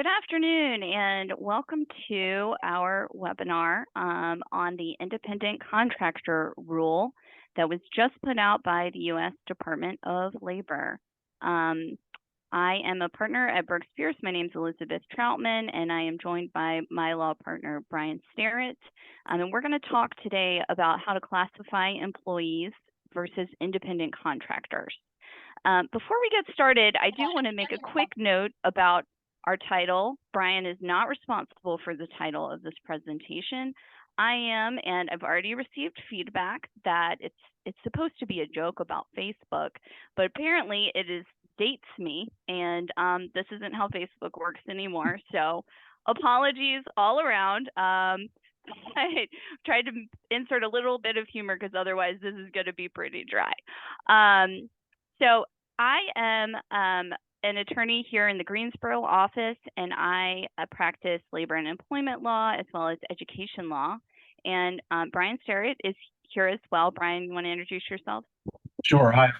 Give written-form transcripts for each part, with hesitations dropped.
Good afternoon and welcome to our webinar on the independent contractor rule that was just put out by the U.S. Department of Labor. I am a partner at Brooks Pierce. My name is Elizabeth Troutman, and I am joined by my law partner, Bryan Starrett. And we're going to talk today about how to classify employees versus independent contractors. Before we get started, I do want to make a quick note about our title. Bryan is not responsible for the title of this presentation. I am, and I've already received feedback that it's supposed to be a joke about Facebook, but apparently it dates me, and this isn't how Facebook works anymore. So apologies all around. I tried to insert a little bit of humor because otherwise this is going to be pretty dry. So I am an attorney here in the Greensboro office, and I practice labor and employment law as well as education law. And Bryan Starrett is here as well. Bryan, you want to introduce yourself? Sure. Hi.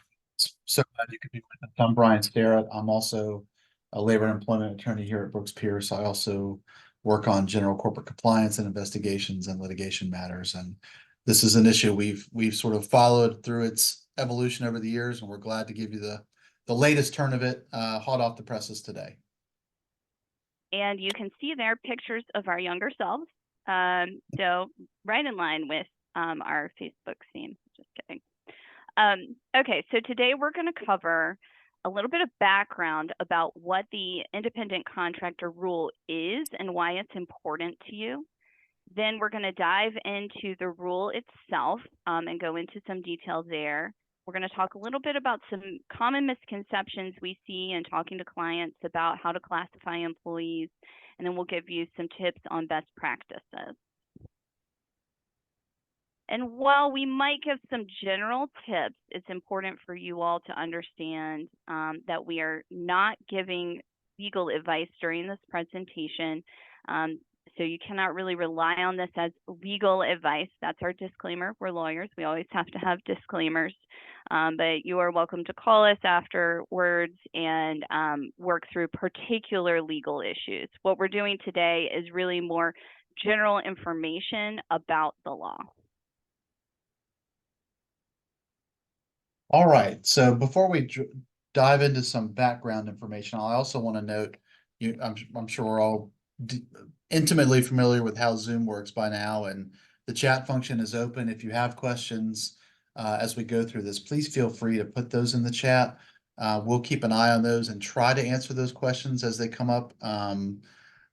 So glad you could be with us. I'm Bryan Starrett. I'm also a labor and employment attorney here at Brooks Pierce. I also work on general corporate compliance and investigations and litigation matters. And this is an issue we've sort of followed through its evolution over the years, and we're glad to give you the latest turn of it, hot off the presses today. And you can see there pictures of our younger selves. So right in line with our Facebook scene. Just kidding. Okay, so today we're going to cover a little bit of background about what the independent contractor rule is and why it's important to you. Then we're going to dive into the rule itself and go into some detail there. We're going to talk a little bit about some common misconceptions we see in talking to clients about how to classify employees, and then we'll give you some tips on best practices. And while we might give some general tips, it's important for you all to understand that we are not giving legal advice during this presentation. So you cannot really rely on this as legal advice. That's our disclaimer. We're lawyers. We always have to have disclaimers. But you are welcome to call us afterwards and work through particular legal issues. What we're doing today is really more general information about the law. All right. So before we dive into some background information, I also want to note, I'm sure we're all intimately familiar with how Zoom works by now, and the chat function is open. If you have questions as we go through this, please feel free to put those in the chat. We'll keep an eye on those and try to answer those questions as they come up.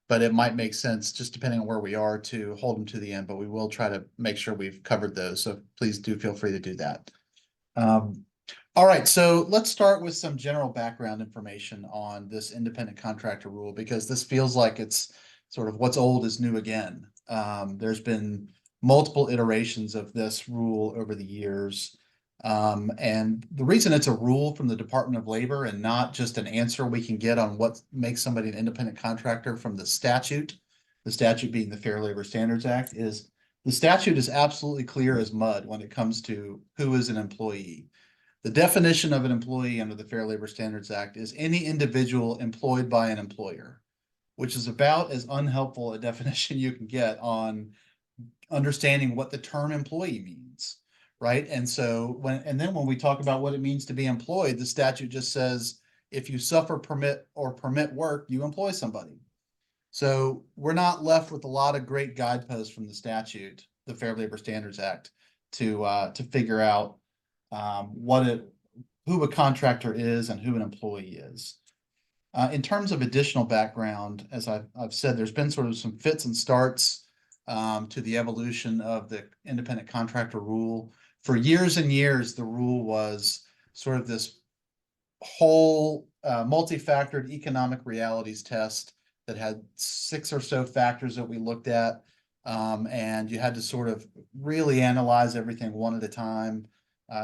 But it might make sense, just depending on where we are, to hold them to the end, but we will try to make sure we've covered those. So please do feel free to do that. All right, so let's start with some general background information on this independent contractor rule, because this feels like it's sort of what's old is new again. There's been multiple iterations of this rule over the years. And the reason it's a rule from the Department of Labor and not just an answer we can get on what makes somebody an independent contractor from the statute being the Fair Labor Standards Act, is the statute is absolutely clear as mud when it comes to who is an employee. The definition of an employee under the Fair Labor Standards Act is any individual employed by an employer, which is about as unhelpful a definition you can get on understanding what the term employee means, right? And so then when we talk about what it means to be employed, the statute just says if you suffer permit work, you employ somebody. So we're not left with a lot of great guideposts from the statute, the Fair Labor Standards Act, to figure out who a contractor is and who an employee is. In terms of additional background, as I've said, there's been sort of some fits and starts to the evolution of the independent contractor rule. For years and years, the rule was sort of this whole multi-factored economic realities test that had 6 or so factors that we looked at, and you had to sort of really analyze everything one at a time.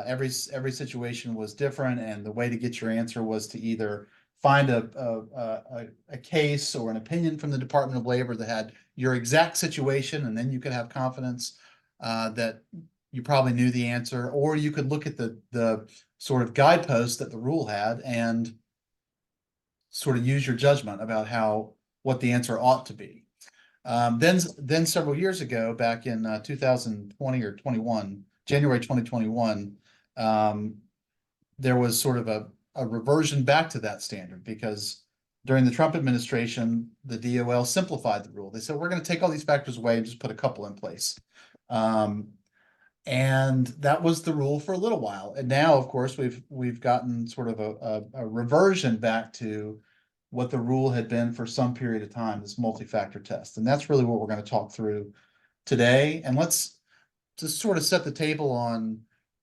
Every situation was different, and the way to get your answer was to either find a case or an opinion from the Department of Labor that had your exact situation, and then you could have confidence that you probably knew the answer, or you could look at the sort of guideposts that the rule had and sort of use your judgment about how what the answer ought to be. Then several years ago, back in 2020 or 21, January 2021, there was sort of a reversion back to that standard because during the Trump administration, the DOL simplified the rule. They said, we're going to take all these factors away and just put a couple in place. And that was the rule for a little while. And now, of course, we've gotten sort of a reversion back to what the rule had been for some period of time, this multi-factor test. And that's really what we're going to talk through today. And let's just sort of set the table on,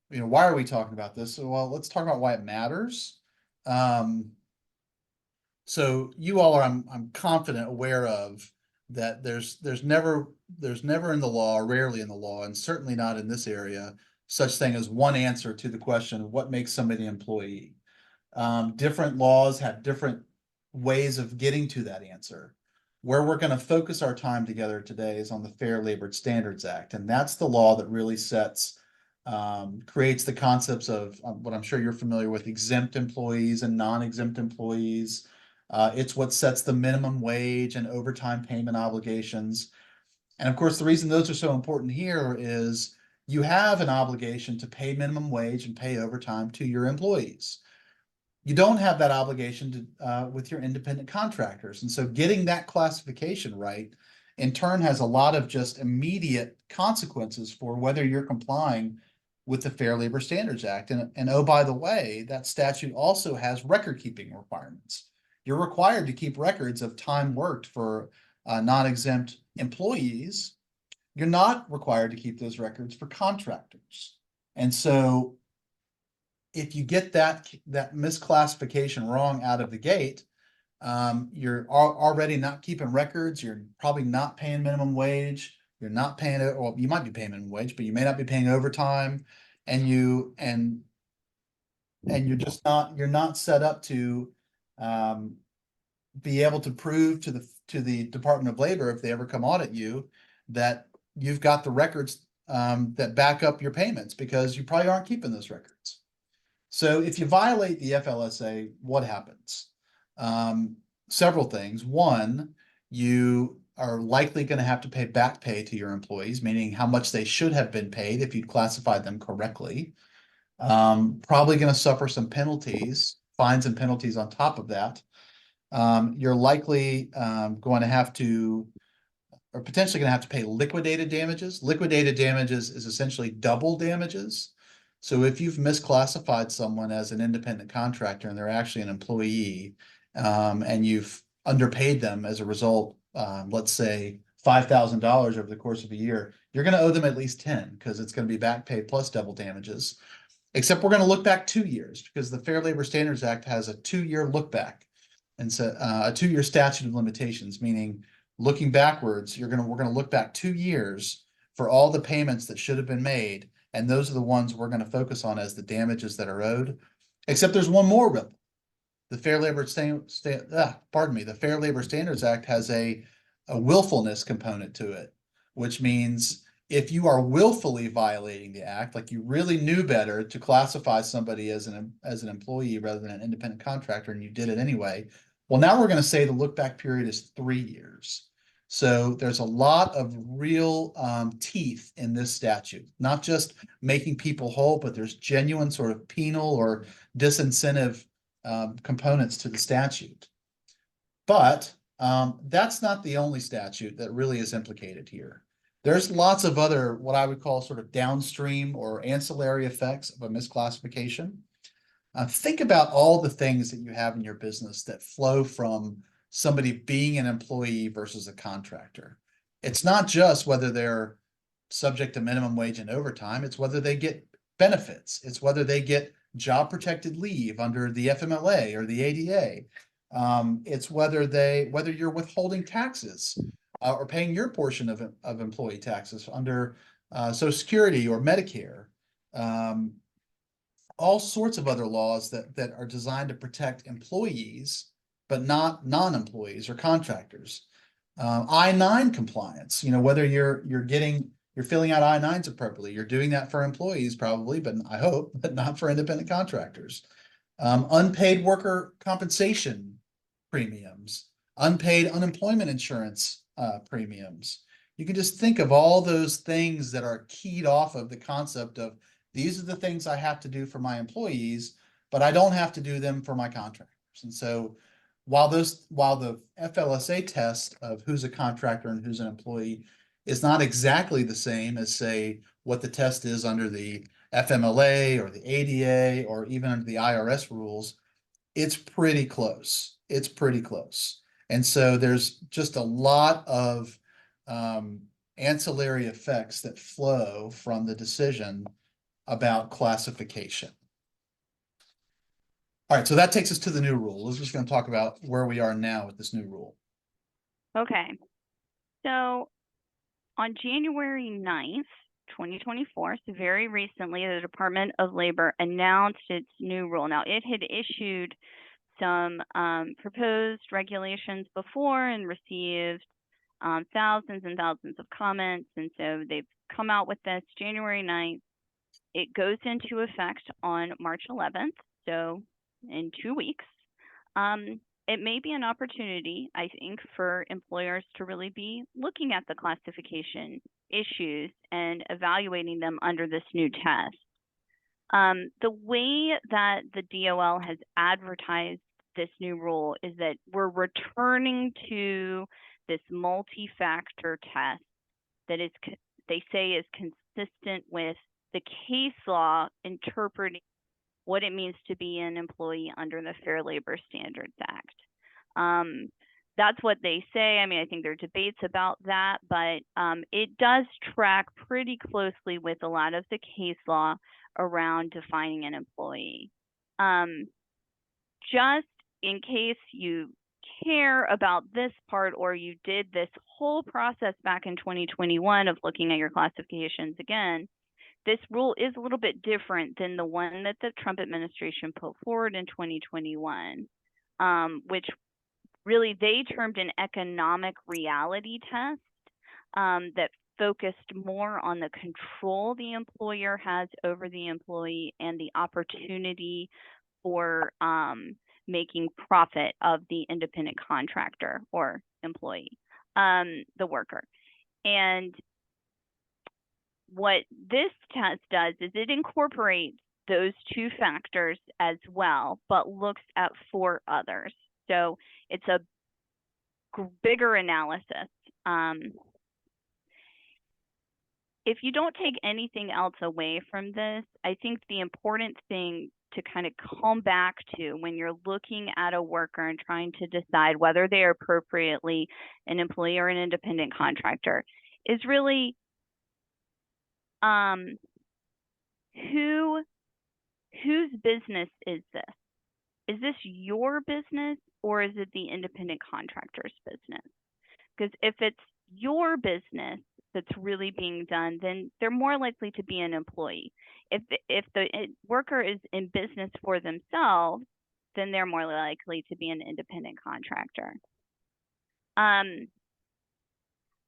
why are we talking about this? So, well, let's talk about why it matters. So you all are, I'm confident, aware of that there's never in the law, or rarely in the law, and certainly not in this area, such thing as one answer to the question, what makes somebody an employee? Different laws have different ways of getting to that answer. Where we're going to focus our time together today is on the Fair Labor Standards Act, and that's the law that really creates the concepts of what I'm sure you're familiar with, exempt employees and non-exempt employees. It's what sets the minimum wage and overtime payment obligations. And of course, the reason those are so important here is you have an obligation to pay minimum wage and pay overtime to your employees. You don't have that obligation with your independent contractors. And so getting that classification right, in turn, has a lot of just immediate consequences for whether you're complying with the Fair Labor Standards Act. And oh, by the way, that statute also has record-keeping requirements. You're required to keep records of time worked for non-exempt employees. You're not required to keep those records for contractors. And so if you get that misclassification wrong out of the gate, you're already not keeping records. You're probably not paying minimum wage. You're not paying it, or you might be paying minimum wage, but you may not be paying overtime, and you're just not set up to be able to prove to the Department of Labor, if they ever come audit you, that you've got the records that back up your payments, because you probably aren't keeping those records. So if you violate the FLSA, what happens? Several things. One, you are likely going to have to pay back pay to your employees, meaning how much they should have been paid if you'd classified them correctly. Probably going to suffer some penalties, fines and penalties on top of that. You're likely going to have to, or potentially going to have to pay liquidated damages. Liquidated damages is essentially double damages. So if you've misclassified someone as an independent contractor and they're actually an employee, and you've underpaid them as a result, let's say $5,000 over the course of a year, you're going to owe them at least 10, because it's going to be back pay plus double damages. Except we're going to look back 2 years, because the Fair Labor Standards Act has a 2-year look back. And so a 2-year statute of limitations, meaning looking backwards, we're going to look back 2 years for all the payments that should have been made. And those are the ones we're going to focus on as the damages that are owed. Except there's one more ripple. The Fair Labor the Fair Labor Standards Act has a willfulness component to it, which means if you are willfully violating the act, like you really knew better to classify somebody as an employee rather than an independent contractor, and you did it anyway, well, now we're going to say the look back period is 3 years. So there's a lot of real teeth in this statute, not just making people whole, but there's genuine sort of penal or disincentive components to the statute. But that's not the only statute that really is implicated here. There's lots of other, what I would call sort of downstream or ancillary effects of a misclassification. Think about all the things that you have in your business that flow from somebody being an employee versus a contractor. It's not just whether they're subject to minimum wage and overtime. It's whether they get benefits. It's whether they get job protected leave under the FMLA or the ADA. It's whether you're withholding taxes or paying your portion of employee taxes under Social Security or Medicare. All sorts of other laws that are designed to protect employees, but not non-employees or contractors. I-9 compliance, whether you're filling out I-9s appropriately. You're doing that for employees probably, but I hope, but not for independent contractors. Unpaid worker compensation premiums, unpaid unemployment insurance premiums. You can just think of all those things that are keyed off of the concept of these are the things I have to do for my employees, but I don't have to do them for my contractors. And so while the FLSA test of who's a contractor and who's an employee is not exactly the same as, say, what the test is under the FMLA or the ADA or even under the IRS rules, it's pretty close. It's pretty close. And so there's just a lot of ancillary effects that flow from the decision about classification. All right, so that takes us to the new rule. We're just going to talk about where we are now with this new rule. Okay. So on January 9th, 2024, so very recently, the Department of Labor announced its new rule. Now, it had issued some proposed regulations before and received thousands and thousands of comments. And so they've come out with this January 9th. It goes into effect on March 11th, so in 2 weeks. It may be an opportunity, I think, for employers to really be looking at the classification issues and evaluating them under this new test. The way that the DOL has advertised this new rule is that we're returning to this multi-factor test that is, they say, is consistent with the case law interpreting what it means to be an employee under the Fair Labor Standards Act. That's what they say. I mean, I think there are debates about that, but it does track pretty closely with a lot of the case law around defining an employee. Just in case you care about this part, or you did this whole process back in 2021 of looking at your classifications again, this rule is a little bit different than the one that the Trump administration put forward in 2021, which really they termed an economic reality test that focused more on the control the employer has over the employee and the opportunity for making profit of the independent contractor or employee, the worker. And what this test does is it incorporates those two factors as well, but looks at 4 others. So it's a bigger analysis. If you don't take anything else away from this, I think the important thing to kind of come back to when you're looking at a worker and trying to decide whether they are appropriately an employee or an independent contractor is really whose business is this? Is this your business or is it the independent contractor's business? Because if it's your business that's really being done, then they're more likely to be an employee. If the worker is in business for themselves, then they're more likely to be an independent contractor.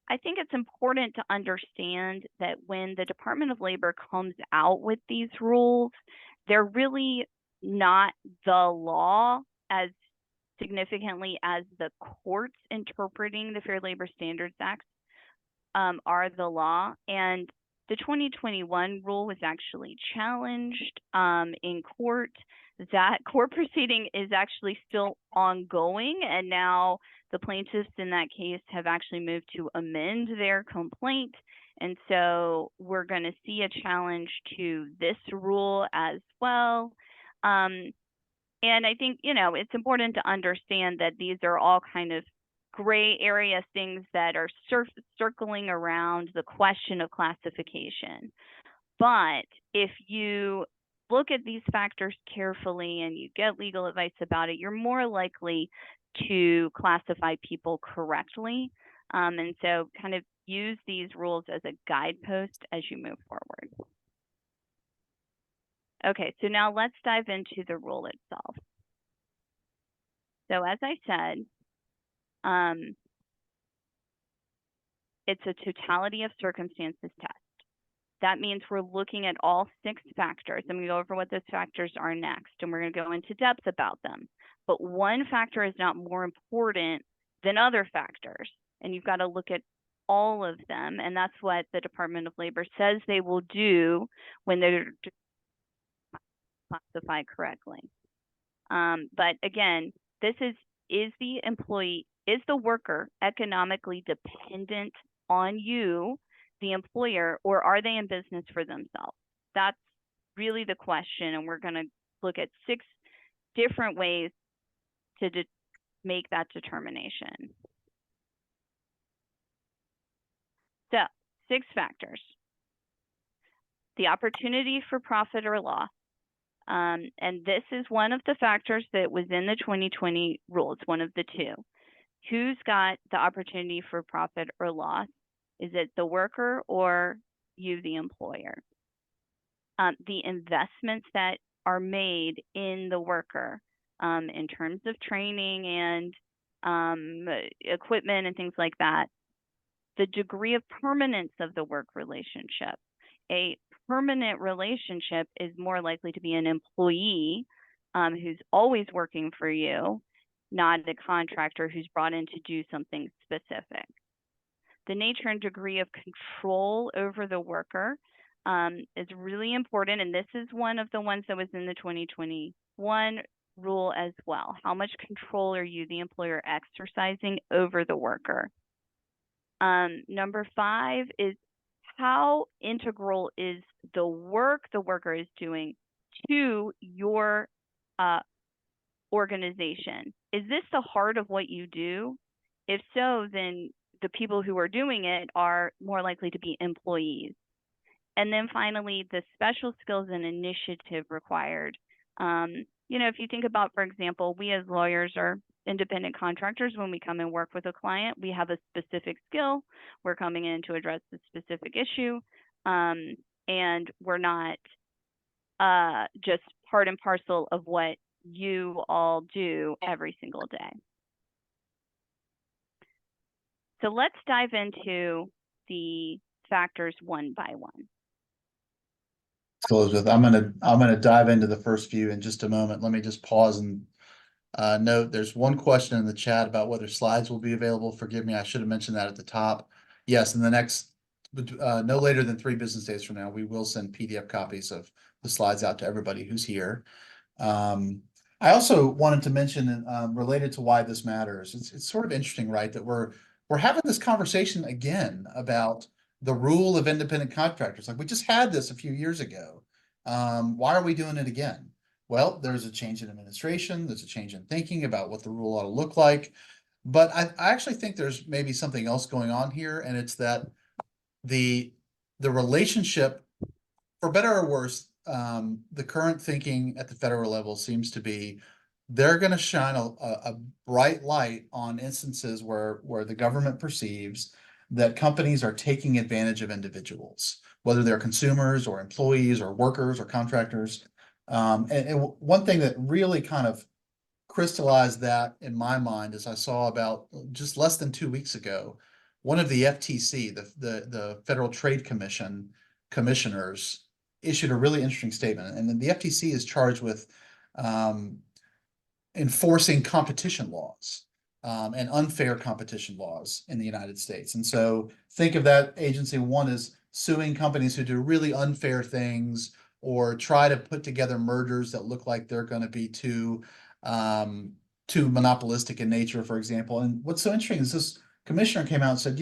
I think it's important to understand that when the Department of Labor comes out with these rules, they're really not the law as significantly as the courts interpreting the Fair Labor Standards Act are the law. And the 2021 rule was actually challenged in court. That court proceeding is actually still ongoing, and now the plaintiffs in that case have actually moved to amend their complaint. And so we're going to see a challenge to this rule as well. And I think, it's important to understand that these are all kind of gray area things that are circling around the question of classification. But if you look at these factors carefully and you get legal advice about it, you're more likely to classify people correctly. And so kind of use these rules as a guidepost as you move forward. Okay, so now let's dive into the rule itself. So as I said, it's a totality of circumstances test. That means we're looking at all 6 factors. I'm going to go over what those factors are next, and we're going to go into depth about them. But one factor is not more important then other factors. And you've got to look at all of them. And that's what the Department of Labor says they will do when they're classified correctly. But again, this is the worker economically dependent on you, the employer, or are they in business for themselves? That's really the question. And we're going to look at 6 different ways to make that determination. So, 6 factors. The opportunity for profit or loss. And this is one of the factors that was in the 2020 rule. It's one of the 2. Who's got the opportunity for profit or loss? Is it the worker or you, the employer? The investments that are made in the worker in terms of training and equipment and things like that. The degree of permanence of the work relationship. A permanent relationship is more likely to be an employee who's always working for you, not a contractor who's brought in to do something specific. The nature and degree of control over the worker is really important, and this is one of the ones that was in the 2021 rule as well. How much control are you, the employer, exercising over the worker? Number 5 is how integral is the work the worker is doing to your organization? Is this the heart of what you do? If so, then the people who are doing it are more likely to be employees. And then finally, the special skills and initiative required. If you think about, for example, we as lawyers are independent contractors. When we come and work with a client, we have a specific skill. We're coming in to address a specific issue, and we're not just part and parcel of what you all do every single day. So let's dive into the factors one by one. Elizabeth, I'm gonna dive into the first few in just a moment. Let me just pause and note there's one question in the chat about whether slides will be available. Forgive me, I should have mentioned that at the top. Yes, in the next no later than 3 business days from now, we will send PDF copies of the slides out to everybody who's here. I also wanted to mention, related to why this matters, it's sort of interesting, right, that we're having this conversation again about the rule of independent contractors. Like we just had this a few years ago. Why are we doing it again? Well, there's a change in administration. There's a change in thinking about what the rule ought to look like. But I actually think there's maybe something else going on here, and it's that the relationship, for better or worse, the current thinking at the federal level seems to be they're going to shine a bright light on instances where the government perceives that companies are taking advantage of individuals, whether they're consumers or employees or workers or contractors. And one thing that really kind of crystallized that in my mind is I saw about just less than 2 weeks ago, one of the FTC, the Federal Trade Commission commissioners issued a really interesting statement. And then the FTC is charged with enforcing competition laws and unfair competition laws in the United States. And so think of that agency, one is suing companies who do really unfair things or try to put together mergers that look like they're going to be too monopolistic in nature, for example. And what's so interesting is this commissioner came out and said,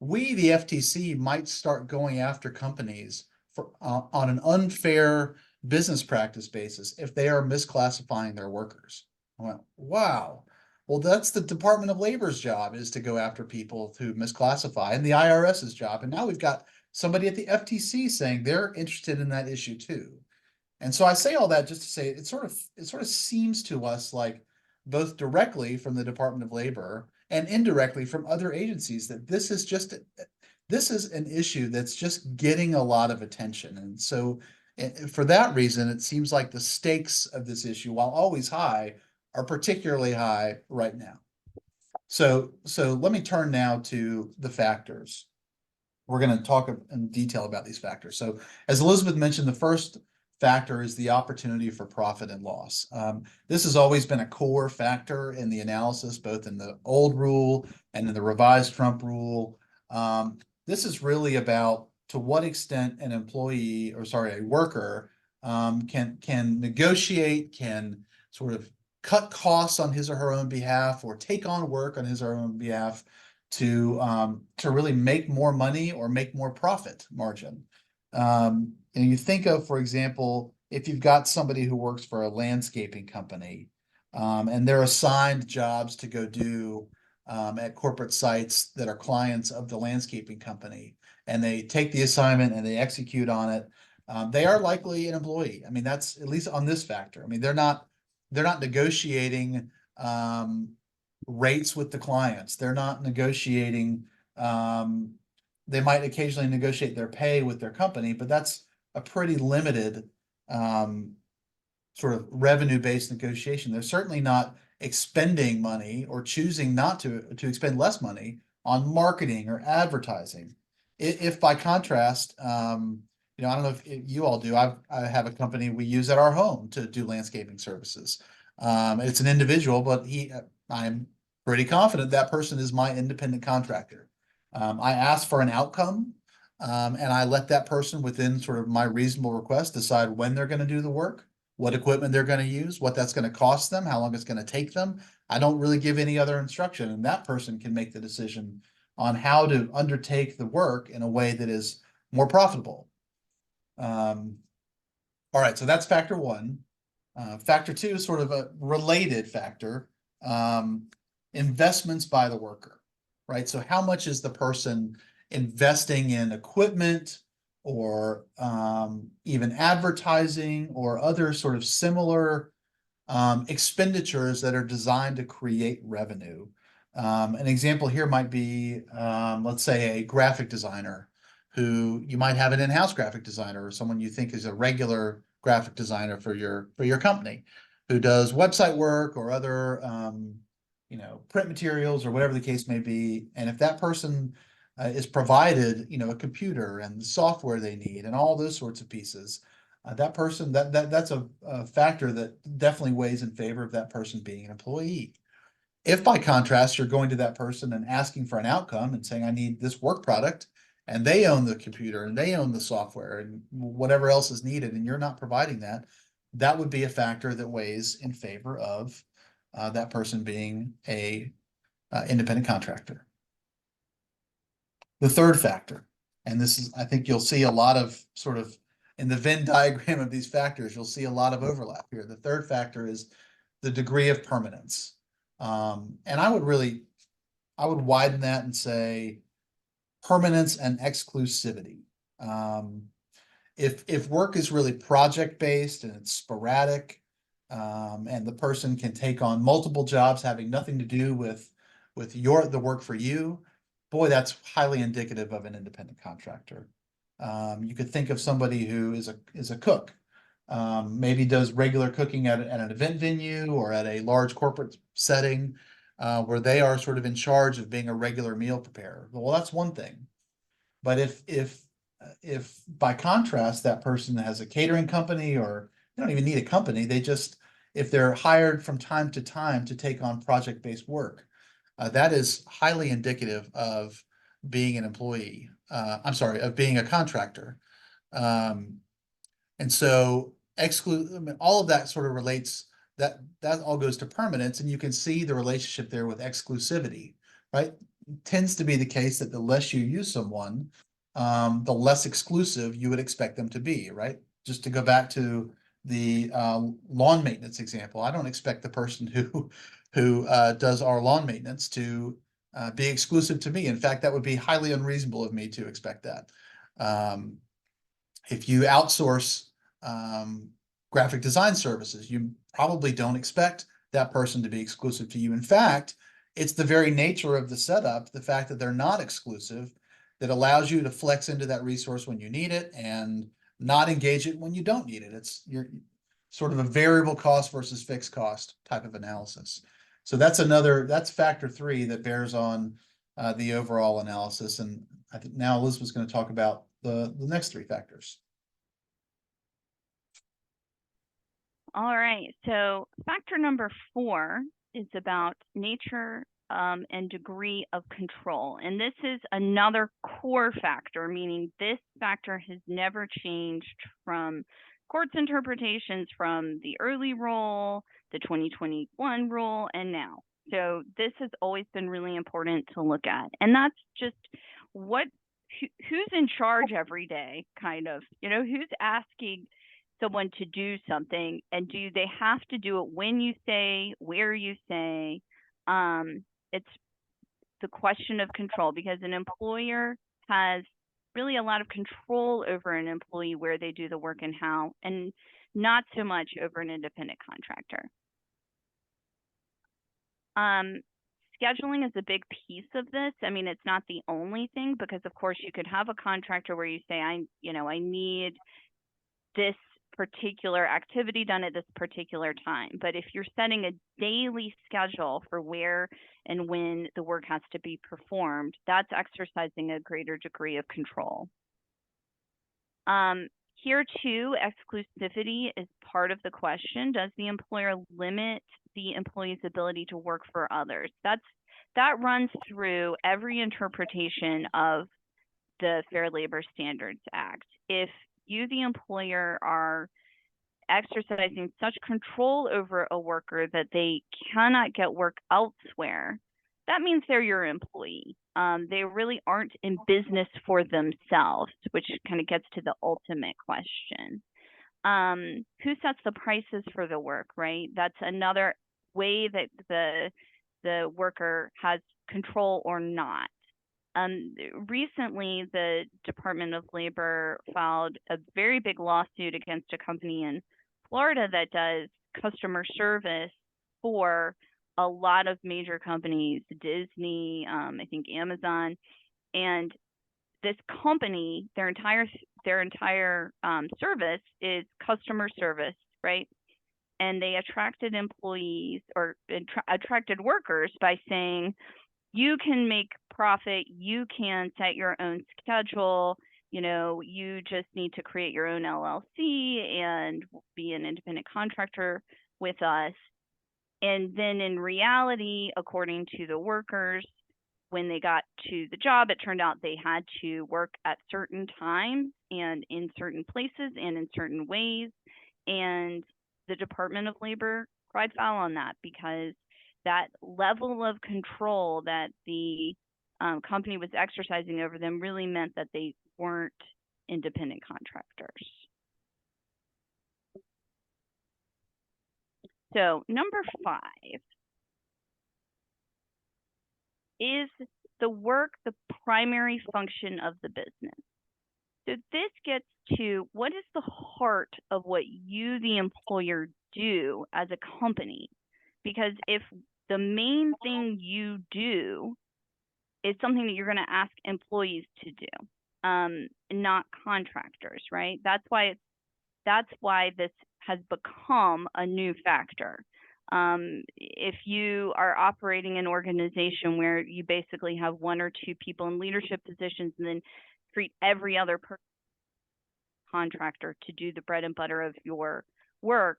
we, the FTC, might start going after companies for on an unfair business practice basis if they are misclassifying their workers. I went, wow. Well, that's the Department of Labor's job, is to go after people who misclassify, and the IRS's job. And now we've got somebody at the FTC saying they're interested in that issue too. And so I say all that just to say it sort of seems to us like, both directly from the Department of Labor and indirectly from other agencies, that this is an issue that's just getting a lot of attention. And so for that reason, it seems like the stakes of this issue, while always high, are particularly high right now. So let me turn now to the factors. We're going to talk in detail about these factors. So as Elizabeth mentioned, the first factor is the opportunity for profit and loss. This has always been a core factor in the analysis, both in the old rule and in the revised Trump rule. This is really about to what extent an employee, or sorry, a worker, can negotiate, can sort of cut costs on his or her own behalf, or take on work on his or her own behalf to really make more money or make more profit margin. And you think of, for example, if you've got somebody who works for a landscaping company, and they're assigned jobs to go do at corporate sites that are clients of the landscaping company, and they take the assignment and they execute on it, they are likely an employee. I mean, that's at least on this factor. I mean, they're not negotiating rates with the clients. They're not negotiating. They might occasionally negotiate their pay with their company, but that's a pretty limited sort of revenue-based negotiation. They're certainly not expending money or choosing not to expend less money on marketing or advertising. If by contrast, you know, I don't know if you all do. I have a company we use at our home to do landscaping services. It's an individual, but I'm pretty confident that person is my independent contractor. I ask for an outcome, and I let that person, within sort of my reasonable request, decide when they're going to do the work, what equipment they're going to use, what that's going to cost them, how long it's going to take them. I don't really give any other instruction, and that person can make the decision on how to undertake the work in a way that is more profitable. All right, so that's factor one. Factor two is sort of a related factor, investments by the worker, right? So how much is the person investing in equipment, or even advertising, or other sort of similar expenditures that are designed to create revenue? An example here might be, let's say, a graphic designer who you might have an in-house graphic designer, or someone you think is a regular graphic designer for your company, who does website work or other you know, print materials or whatever the case may be. And if that person is provided, you know, a computer and the software they need and all those sorts of pieces, that person, that's a factor that definitely weighs in favor of that person being an employee. If by contrast, you're going to that person and asking for an outcome and saying, I need this work product, and they own the computer and they own the software and whatever else is needed, and you're not providing that, that would be a factor that weighs in favor of that person being a independent contractor. The third factor, and this is, I think you'll see a lot of sort of in the Venn diagram of these factors, you'll see a lot of overlap here. The third factor is the degree of permanence. And I would widen that and say permanence and exclusivity. If work is really project-based and it's sporadic, and the person can take on multiple jobs having nothing to do with the work for you, boy, that's highly indicative of an independent contractor. You could think of somebody who is a cook, maybe does regular cooking at an event venue or at a large corporate setting, where they are sort of in charge of being a regular meal preparer. Well, that's one thing. But if by contrast that person has a catering company, or they don't even need a company, if they're hired from time to time to take on project-based work, that is highly indicative of being an employee. I'm sorry, of being a contractor. And so I mean, all of that sort of relates, that all goes to permanence, and you can see the relationship there with exclusivity, right? It tends to be the case that the less you use someone, the less exclusive you would expect them to be, right? Just to go back to the lawn maintenance example, I don't expect the person who does our lawn maintenance to be exclusive to me. In fact, that would be highly unreasonable of me to expect that. If you outsource graphic design services, you probably don't expect that person to be exclusive to you. In fact, it's the very nature of the setup, the fact that they're not exclusive, that allows you to flex into that resource when you need it and not engage it when you don't need it. You're sort of a variable cost versus fixed cost type of analysis. So that's factor three that bears on the overall analysis. And I think now Elizabeth's going to talk about the next three factors. All right, so factor number 4 is about nature and degree of control. And this is another core factor, meaning this factor has never changed from court's interpretations from the early rule, the 2021 rule, and now. So this has always been really important to look at. And that's just who's in charge every day, kind of, who's asking someone to do something, and do they have to do it when you say, where you say? It's the question of control, because an employer has really a lot of control over an employee, where they do the work and how, and not so much over an independent contractor. Scheduling is a big piece of this. I mean, it's not the only thing, because of course you could have a contractor where you say, I need this particular activity done at this particular time. But if you're setting a daily schedule for where and when the work has to be performed, that's exercising a greater degree of control. Here too, exclusivity is part of the question. Does the employer limit the employee's ability to work for others? That runs through every interpretation of the Fair Labor Standards Act. If you, the employer, are exercising such control over a worker that they cannot get work elsewhere, that means they're your employee. They really aren't in business for themselves, which kind of gets to the ultimate question. Who sets the prices for the work, right? That's another way that the worker has control or not. Recently, the Department of Labor filed a very big lawsuit against a company in Florida that does customer service for a lot of major companies, Disney, I think Amazon, and this company, their entire service is customer service, right? And they attracted employees or attracted workers by saying, you can make profit, you can set your own schedule, you just need to create your own LLC and be an independent contractor with us. And then in reality, according to the workers, when they got to the job, it turned out they had to work at certain times and in certain places and in certain ways. And the Department of Labor cried foul on that, because that level of control that the company was exercising over them really meant that they weren't independent contractors. So number 5 is the work the primary function of the business. So this gets to what is the heart of what you, the employer, do as a company. Because if the main thing you do is something that you're going to ask employees to do, not contractors, right? That's why this has become a new factor. If you are operating an organization where you basically have 1 or 2 people in leadership positions and then treat every other contractor to do the bread and butter of your work,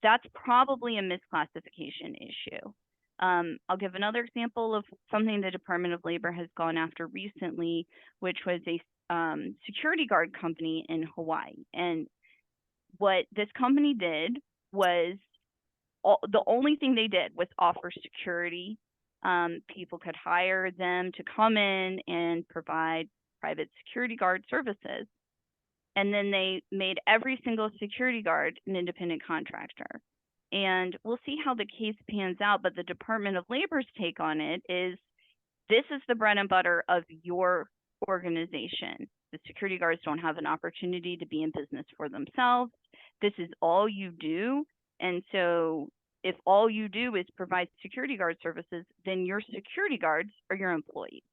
that's probably a misclassification issue. I'll give another example of something the Department of Labor has gone after recently, which was a security guard company in Hawaii. And what this company did was, the only thing they did was offer security. People could hire them to come in and provide private security guard services. And then they made every single security guard an independent contractor. And we'll see how the case pans out, but the Department of Labor's take on it is, this is the bread and butter of your organization. The security guards don't have an opportunity to be in business for themselves. This is all you do. And so if all you do is provide security guard services, then your security guards are your employees.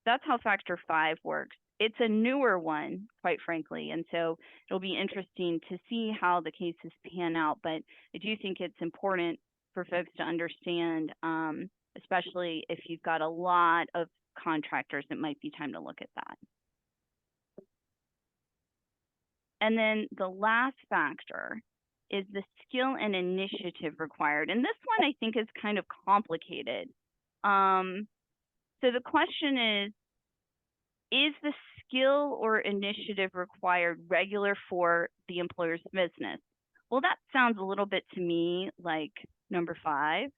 That's how Factor 5 works. It's a newer one, quite frankly, and so it'll be interesting to see how the cases pan out. But I do think it's important for folks to understand, especially if you've got a lot of contractors, it might be time to look at that. And then the last factor is the skill and initiative required? And this one I think is kind of complicated. So the question is the skill or initiative required regular for the employer's business? Well, that sounds a little bit to me like number 5.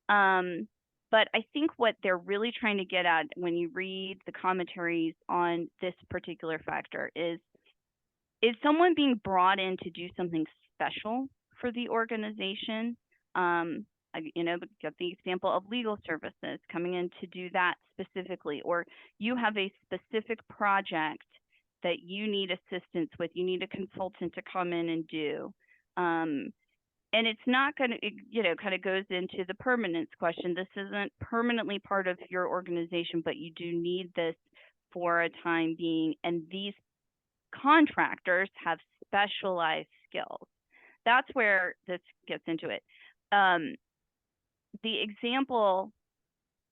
But I think what they're really trying to get at when you read the commentaries on this particular factor is someone being brought in to do something special for the organization? Get the example of legal services coming in to do that specifically, or you have a specific project that you need assistance with, you need a consultant to come in and do. And it's not going to, kind of goes into the permanence question. This isn't permanently part of your organization, but you do need this for a time being. And these contractors have specialized skills. That's where this gets into it. The example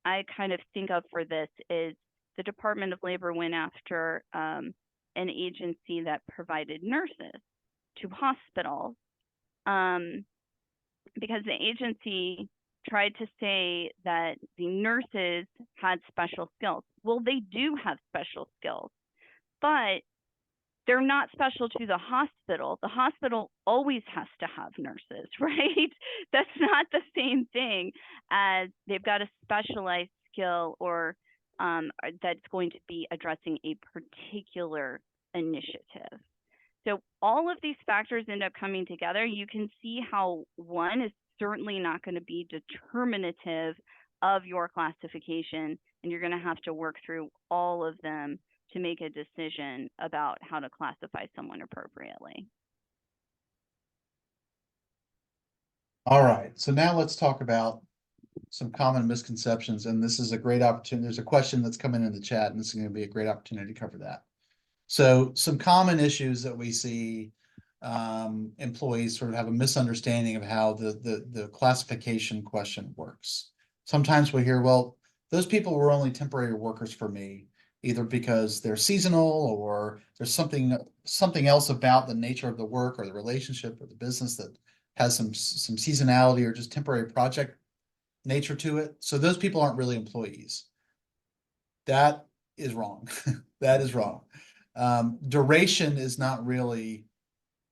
I kind of think of for this is the Department of Labor went after an agency that provided nurses to hospitals because the agency tried to say that the nurses had special skills. Well, they do have special skills, but they're not special to the hospital. The hospital always has to have nurses, right? That's not the same thing as they've got a specialized skill or that's going to be addressing a particular initiative. So all of these factors end up coming together. You can see how one is certainly not going to be determinative of your classification, and you're going to have to work through all of them to make a decision about how to classify someone appropriately. All right, so now let's talk about some common misconceptions, and this is a great opportunity. There's a question that's coming in the chat, and this is going to be a great opportunity to cover that. So some common issues that we see, employees sort of have a misunderstanding of how the classification question works. Sometimes we hear, well, those people were only temporary workers for me, either because they're seasonal or there's something else about the nature of the work or the relationship or the business that has some seasonality or just temporary project nature to it. So those people aren't really employees. That is wrong. That is wrong. Duration is not really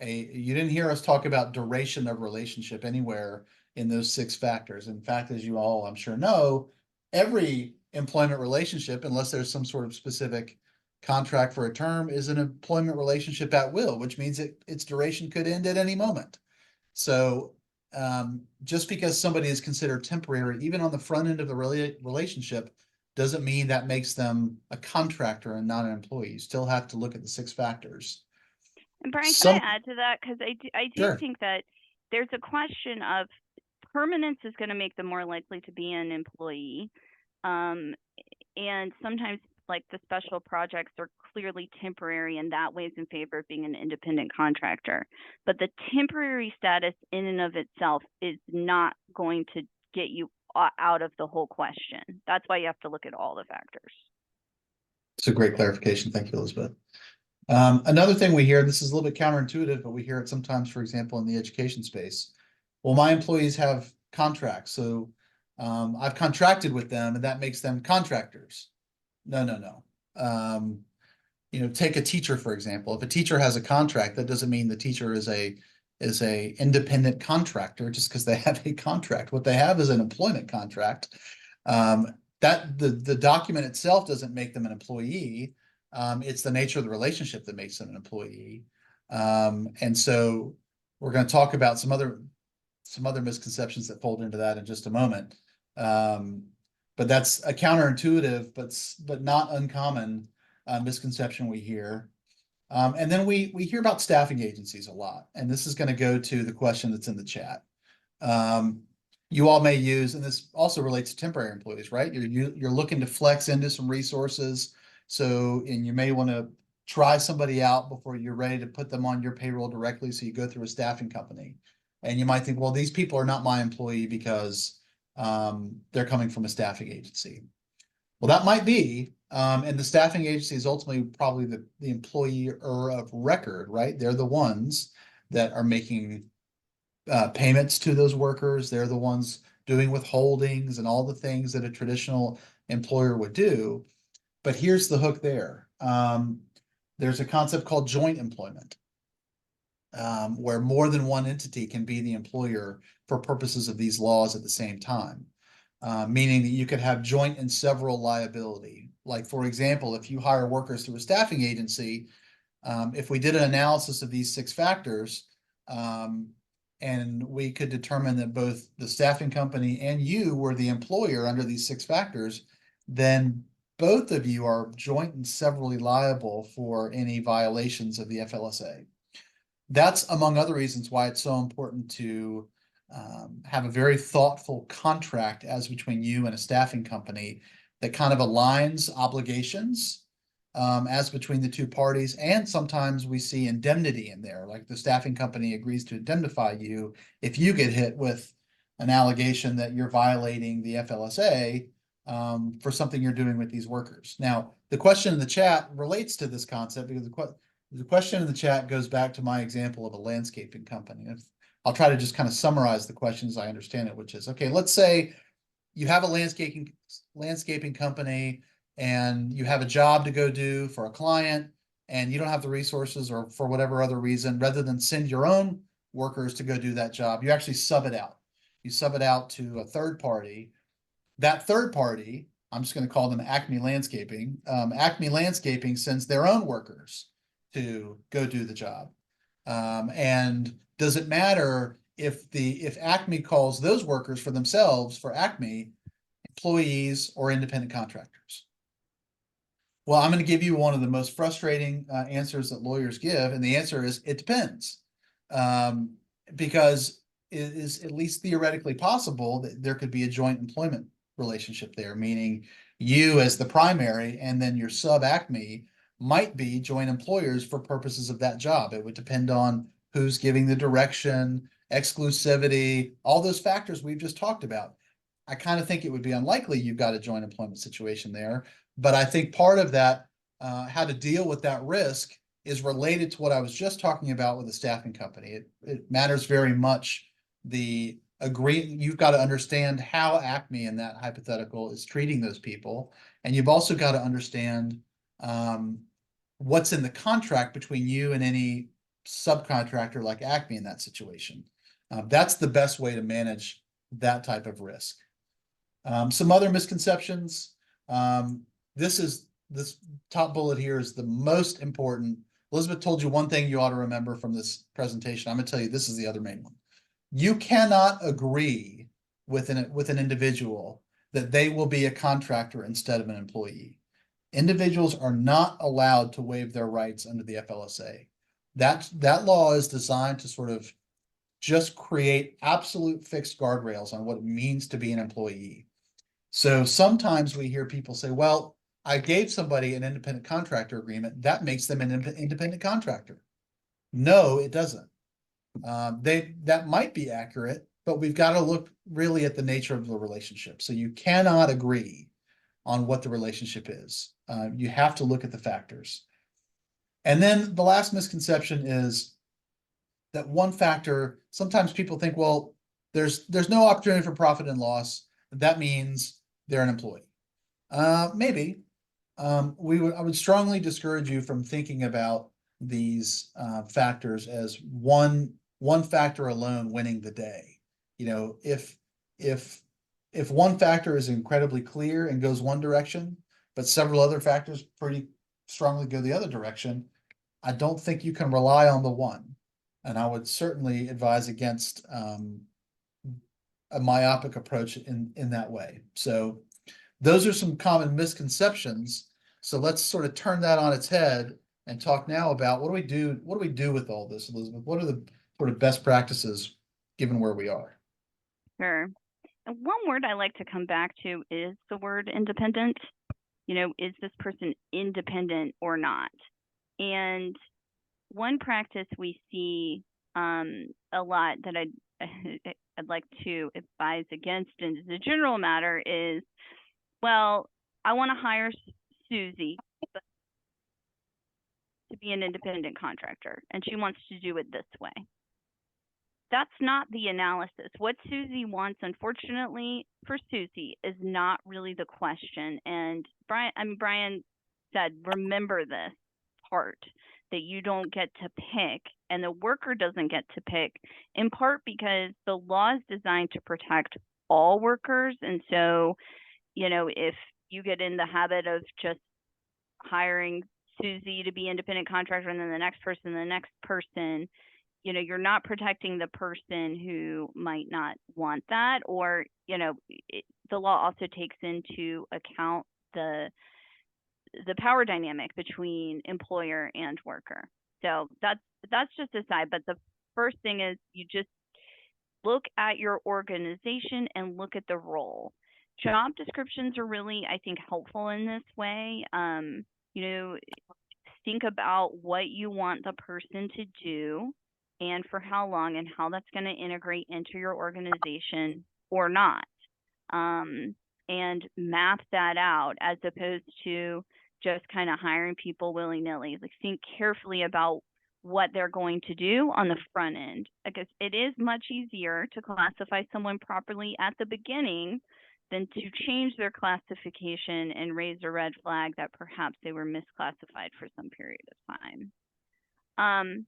you didn't hear us talk about duration of relationship anywhere in those 6 factors. In fact, as you all I'm sure know, every employment relationship, unless there's some sort of specific contract for a term, is an employment relationship at will, which means its duration could end at any moment. So just because somebody is considered temporary, even on the front end of the relationship, doesn't mean that makes them a contractor and not an employee. You still have to look at the 6 factors. And Bryan, can I add to that? Because I do Sure. think that there's a question of permanence is going to make them more likely to be an employee. And sometimes like the special projects are clearly temporary and that weighs in favor of being an independent contractor. But the temporary status in and of itself is not going to get you out of the whole question. That's why you have to look at all the factors. It's a great clarification. Thank you, Elizabeth. Another thing we hear, this is a little bit counterintuitive, but we hear it sometimes, for example, in the education space. Well, my employees have contracts, so I've contracted with them and that makes them contractors. No. Take a teacher, for example. If a teacher has a contract, that doesn't mean the teacher is a independent contractor just because they have a contract. What they have is an employment contract. That the document itself doesn't make them an employee. It's the nature of the relationship that makes them an employee. And so we're going to talk about some other misconceptions that fold into that in just a moment. But that's a counterintuitive, but not uncommon misconception we hear. And then we hear about staffing agencies a lot, and this is going to go to the question that's in the chat. You all may use, and this also relates to temporary employees, right? You're looking to flex into some resources. And you may want to try somebody out before you're ready to put them on your payroll directly. So you go through a staffing company, and you might think, well, these people are not my employee because they're coming from a staffing agency. Well, that might be, and the staffing agency is ultimately probably the employer of record, right? They're the ones that are making payments to those workers. They're the ones doing withholdings and all the things that a traditional employer would do. But here's the hook there. There's a concept called joint employment, where more than one entity can be the employer for purposes of these laws at the same time. Meaning that you could have joint and several liability. Like, for example, if you hire workers through a staffing agency, if we did an analysis of these 6 factors, and we could determine that both the staffing company and you were the employer under these 6 factors, then both of you are joint and severally liable for any violations of the FLSA. That's among other reasons why it's so important to have a very thoughtful contract as between you and a staffing company that kind of aligns obligations as between the 2 parties. And sometimes we see indemnity in there, like the staffing company agrees to indemnify you if you get hit with an allegation that you're violating the FLSA for something you're doing with these workers. Now, the question in the chat relates to this concept because the question in the chat goes back to my example of a landscaping company. I'll try to just kind of summarize the question as I understand it, which is, okay, let's say you have a landscaping company and you have a job to go do for a client and you don't have the resources or for whatever other reason, rather than send your own workers to go do that job, you actually sub it out. You sub it out to a third party. That third party, I'm just going to call them Acme Landscaping. Acme Landscaping sends their own workers to go do the job. And does it matter if Acme calls those workers for themselves, for Acme, employees or independent contractors? Well, I'm going to give you one of the most frustrating answers that lawyers give, and the answer is it depends. Because it is at least theoretically possible that there could be a joint employment relationship there, meaning you as the primary and then your sub Acme might be joint employers for purposes of that job. It would depend on who's giving the direction, exclusivity, all those factors we've just talked about. I kind of think it would be unlikely you've got a joint employment situation there, but I think part of that, how to deal with that risk, is related to what I was just talking about with the staffing company. It matters very much. You've got to understand how Acme in that hypothetical is treating those people, and you've also got to understand what's in the contract between you and any subcontractor like Acme in that situation. That's the best way to manage that type of risk. Some other misconceptions. This top bullet here is the most important. Elizabeth told you one thing you ought to remember from this presentation. I'm going to tell you this is the other main one. You cannot agree with an individual that they will be a contractor instead of an employee. Individuals are not allowed to waive their rights under the FLSA. That law is designed to sort of just create absolute fixed guardrails on what it means to be an employee. So sometimes we hear people say, well, I gave somebody an independent contractor agreement. That makes them an independent contractor. No, it doesn't. That might be accurate, but we've got to look really at the nature of the relationship. So you cannot agree on what the relationship is. You have to look at the factors. And then the last misconception is that one factor, sometimes people think, well, there's no opportunity for profit and loss. That means they're an employee. Maybe. I would strongly discourage you from thinking about these factors as one factor alone winning the day. You know, if one factor is incredibly clear and goes one direction, but several other factors pretty strongly go the other direction, I don't think you can rely on the one. And I would certainly advise against a myopic approach in that way. So those are some common misconceptions. So let's sort of turn that on its head and talk now about what do we do with all this, Elizabeth? What are the sort of best practices given where we are? Sure. And one word I like to come back to is the word independent. You know, is this person independent or not? And one practice we see a lot that I'd like to advise against as a general matter is, well, I want to hire Susie to be an independent contractor, and she wants to do it this way. that's not the analysis. What Susie wants, unfortunately, for Susie is not really the question. And Bryan said, remember this part that you don't get to pick and the worker doesn't get to pick, in part because the law is designed to protect all workers. And so, if you get in the habit of just hiring Susie to be independent contractor and then the next person, you're not protecting the person who might not want that, or the law also takes into account the power dynamic between employer and worker. So that's just a side. But the first thing is you just look at your organization and look at the role. Job descriptions are really, I think, helpful in this way. Think about what you want the person to do and for how long and how that's going to integrate into your organization or not. And map that out as opposed to just kind of hiring people willy-nilly. Like, think carefully about what they're going to do on the front end, because it is much easier to classify someone properly at the beginning than to change their classification and raise a red flag that perhaps they were misclassified for some period of time.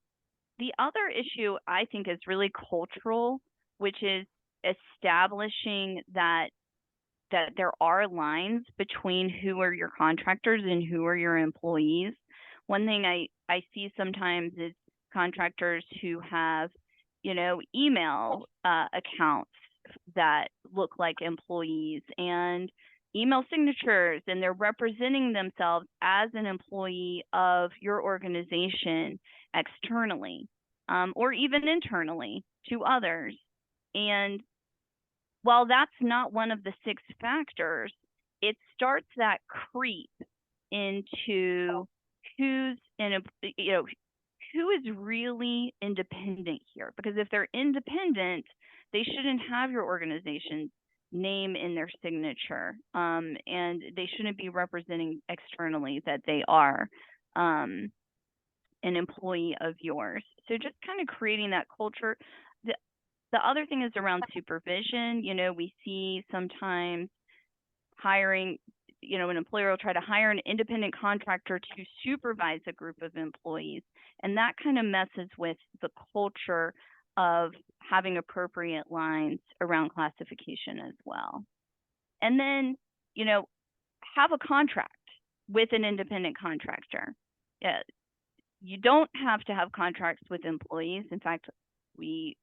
The other issue I think is really cultural, which is establishing that there are lines between who are your contractors and who are your employees. One thing I see sometimes is contractors who have, email accounts that look like employees and email signatures, and they're representing themselves as an employee of your organization externally, or even internally to others. And while that's not one of the 6 factors, it starts that creep into who's in a, who is really independent here. Because if they're independent, they shouldn't have your organization's name in their signature, and they shouldn't be representing externally that they are an employee of yours. So just kind of creating that culture. The other thing is around supervision. We see sometimes hiring, an employer will try to hire an independent contractor to supervise a group of employees. And that kind of messes with the culture of having appropriate lines around classification as well. And then, have a contract with an independent contractor. You don't have to have contracts with employees. In fact, we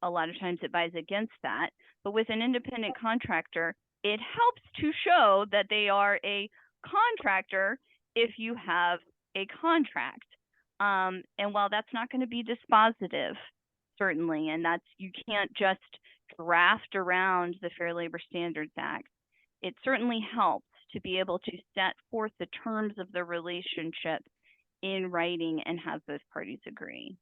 a lot of times advise against that. But with an independent contractor, it helps to show that they are a contractor if you have a contract. And while that's not going to be dispositive, certainly, and you can't just draft around the Fair Labor Standards Act, it certainly helps to be able to set forth the terms of the relationship in writing and have both parties agree.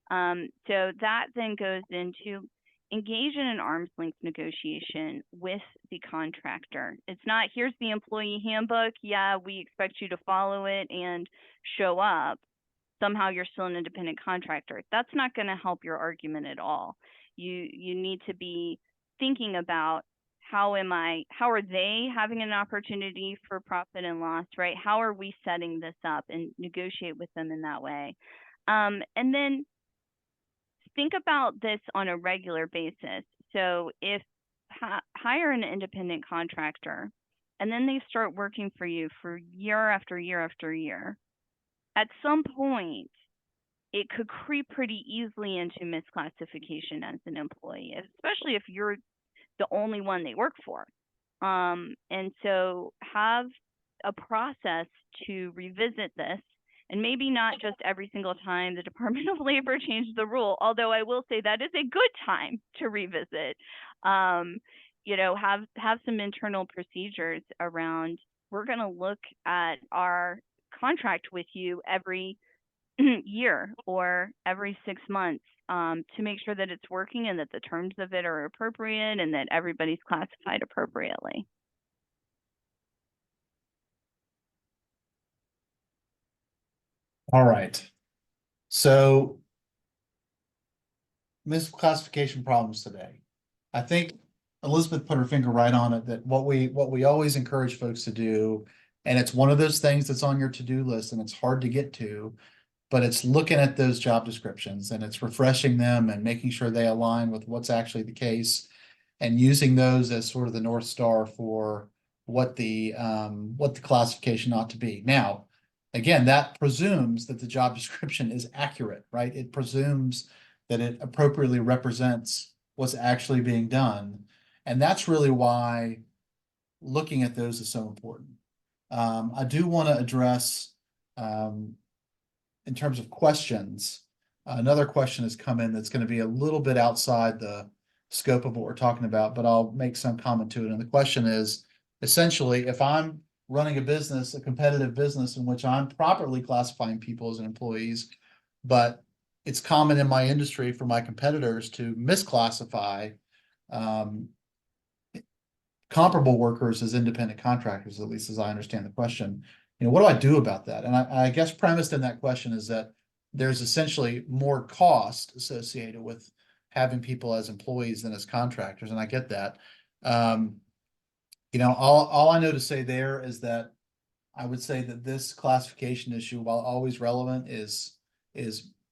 So that then goes into engage in an arm's length negotiation with the contractor. It's not, here's the employee handbook, yeah, we expect you to follow it and show up. Somehow you're still an independent contractor. That's not going to help your argument at all. You need to be thinking about how are they having an opportunity for profit and loss, right? How are we setting this up, and negotiate with them in that way. And then think about this on a regular basis. So if hire an independent contractor and then they start working for you for year after year after year, at some point it could creep pretty easily into misclassification as an employee, especially if you're the only one they work for. And so have a process to revisit this, and maybe not just every single time the Department of Labor changed the rule, although I will say that is a good time to revisit. Have some internal procedures around, we're going to look at our contract with you every year or every 6 months, to make sure that it's working and that the terms of it are appropriate and that everybody's classified appropriately. All right. So misclassification problems today. I think Elizabeth put her finger right on it, that what we always encourage folks to do, and it's one of those things that's on your to-do list and it's hard to get to, but it's looking at those job descriptions and it's refreshing them and making sure they align with what's actually the case and using those as sort of the North Star for what the classification ought to be. Now, again, that presumes that the job description is accurate, right? It presumes that it appropriately represents what's actually being done. And that's really why looking at those is so important. I do want to address, in terms of questions, another question has come in that's going to be a little bit outside the scope of what we're talking about, but I'll make some comment to it. And the question is essentially, if I'm running a business, a competitive business in which I'm properly classifying people as employees, but it's common in my industry for my competitors to misclassify um, comparable workers as independent contractors, at least as I understand the question. What do I do about that? And I guess premised in that question is that there's essentially more cost associated with having people as employees than as contractors, and I get that. All I know to say there is that I would say that this classification issue, while always relevant, is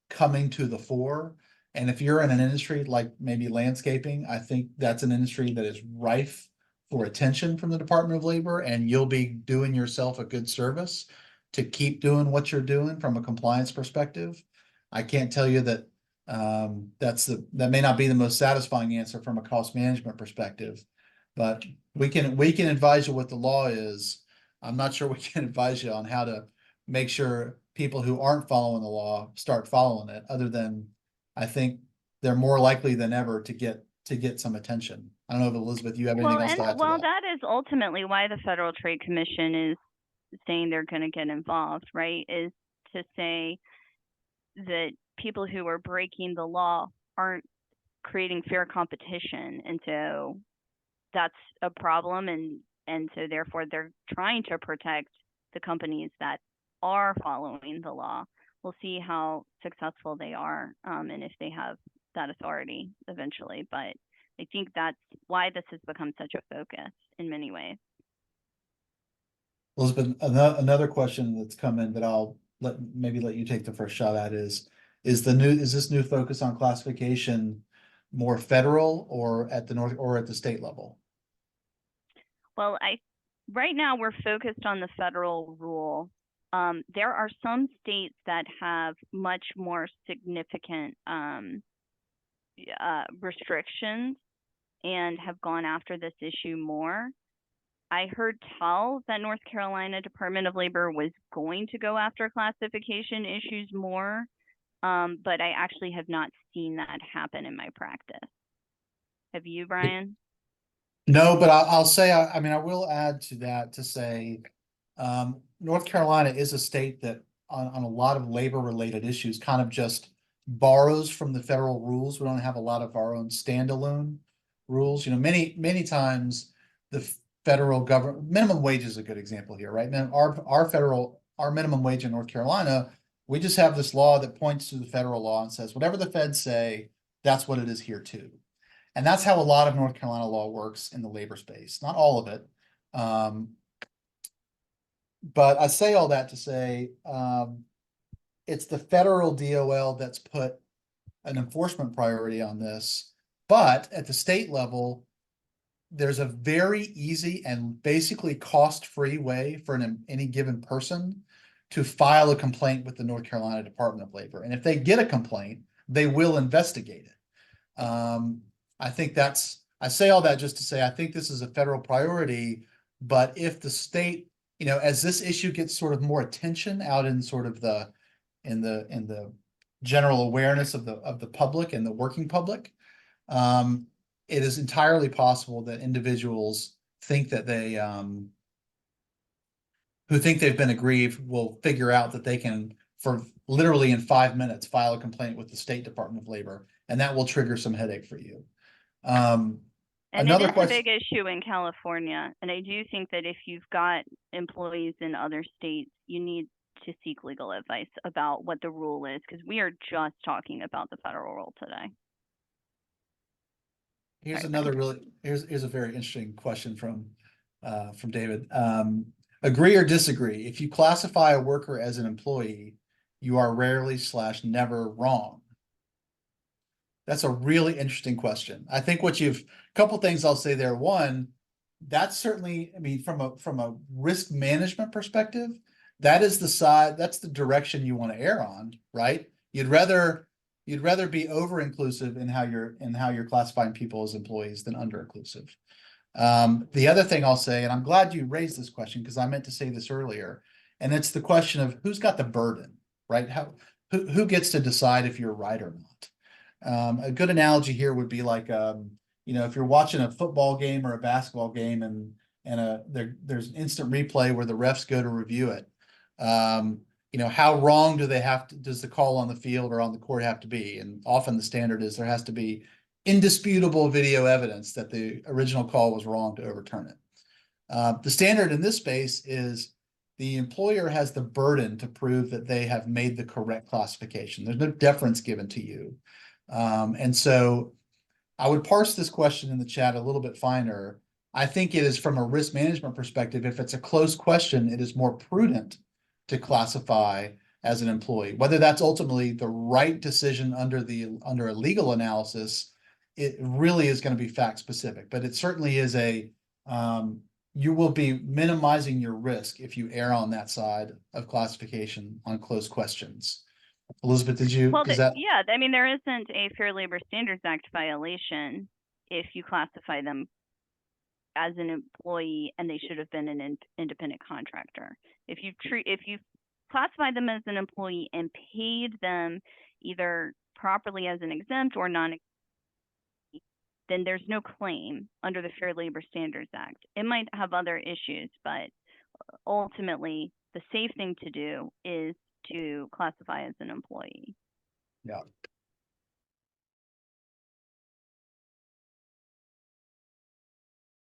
coming to the fore. And if you're in an industry like maybe landscaping, I think that's an industry that is rife for attention from the Department of Labor, and you'll be doing yourself a good service to keep doing what you're doing from a compliance perspective. I can't tell you that that may not be the most satisfying answer from a cost management perspective, but we can advise you what the law is. I'm not sure we can advise you on how to make sure people who aren't following the law start following it, other than I think they're more likely than ever to get some attention. I don't know if Elizabeth, you have anything else to add to that? That is ultimately why the Federal Trade Commission is saying they're going to get involved, right? Is to say that people who are breaking the law aren't creating fair competition, and so that's a problem, and so therefore they're trying to protect the companies that are following the law. We'll see how successful they are, and if they have that authority eventually. But I think that's why this has become such a focus in many ways. Elizabeth, another question that's come in that I'll maybe let you take the first shot at is this new focus on classification more federal or at the state level? Well, right now we're focused on the federal rule. There are some states that have much more significant restrictions and have gone after this issue more. I heard tell that North Carolina Department of Labor was going to go after classification issues more, but I actually have not seen that happen in my practice. Have you, Bryan? No, but I'll say, I mean, I will add to that to say, North Carolina is a state that on a lot of labor related issues kind of just borrows from the federal rules. We don't have a lot of our own standalone rules. Many times the federal government, minimum wage is a good example here, right? Now, our minimum wage in North Carolina, we just have this law that points to the federal law and says, whatever the feds say, that's what it is here too. And that's how a lot of North Carolina law works in the labor space. Not all of it. But I say all that to say, it's the federal DOL that's put an enforcement priority on this. But at the state level, there's a very easy and basically cost-free way for any given person to file a complaint with the North Carolina Department of Labor. And if they get a complaint, they will investigate it. I say all that just to say, I think this is a federal priority, but if the state, as this issue gets sort of more attention out in sort of in the general awareness of the public and the working public, it is entirely possible that individuals think that who think they've been aggrieved will figure out that they can, for literally in 5 minutes, file a complaint with the State Department of Labor, and that will trigger some headache for you. And Another it is question. a big issue in California. And I do think that if you've got employees in other states, you need to seek legal advice about what the rule is, because we are just talking about the federal rule today. Here's Sorry, another here's a very interesting question from David. Agree or disagree? If you classify a worker as an employee, you are rarely / never wrong. That's a really interesting question. I think a couple things I'll say there. One, that's certainly, I mean, from a risk management perspective, that's the direction you want to err on, right? You'd rather be over inclusive in how you're classifying people as employees than under inclusive. The other thing I'll say, and I'm glad you raised this question because I meant to say this earlier, and it's the question of who's got the burden, right? Who gets to decide if you're right or not? A good analogy here would be like, if you're watching a football game or a basketball game and there's an instant replay where the refs go to review it. How wrong does the call on the field or on the court have to be? And often the standard is there has to be indisputable video evidence that the original call was wrong to overturn it. The standard in this space is the employer has the burden to prove that they have made the correct classification. There's no deference given to you. And so I would parse this question in the chat a little bit finer. I think it is from a risk management perspective, if it's a close question, it is more prudent to classify as an employee. Whether that's ultimately the right decision under a legal analysis, it really is going to be fact specific, but it certainly is you will be minimizing your risk if you err on that side of classification on close questions. Elizabeth, Well, yeah, I mean, there isn't a Fair Labor Standards Act violation if you classify them as an employee and they should have been an independent contractor. If you classify them as an employee and paid them either properly as an exempt or non, then there's no claim under the Fair Labor Standards Act. It might have other issues, but ultimately the safe thing to do is to classify as an employee. Yeah.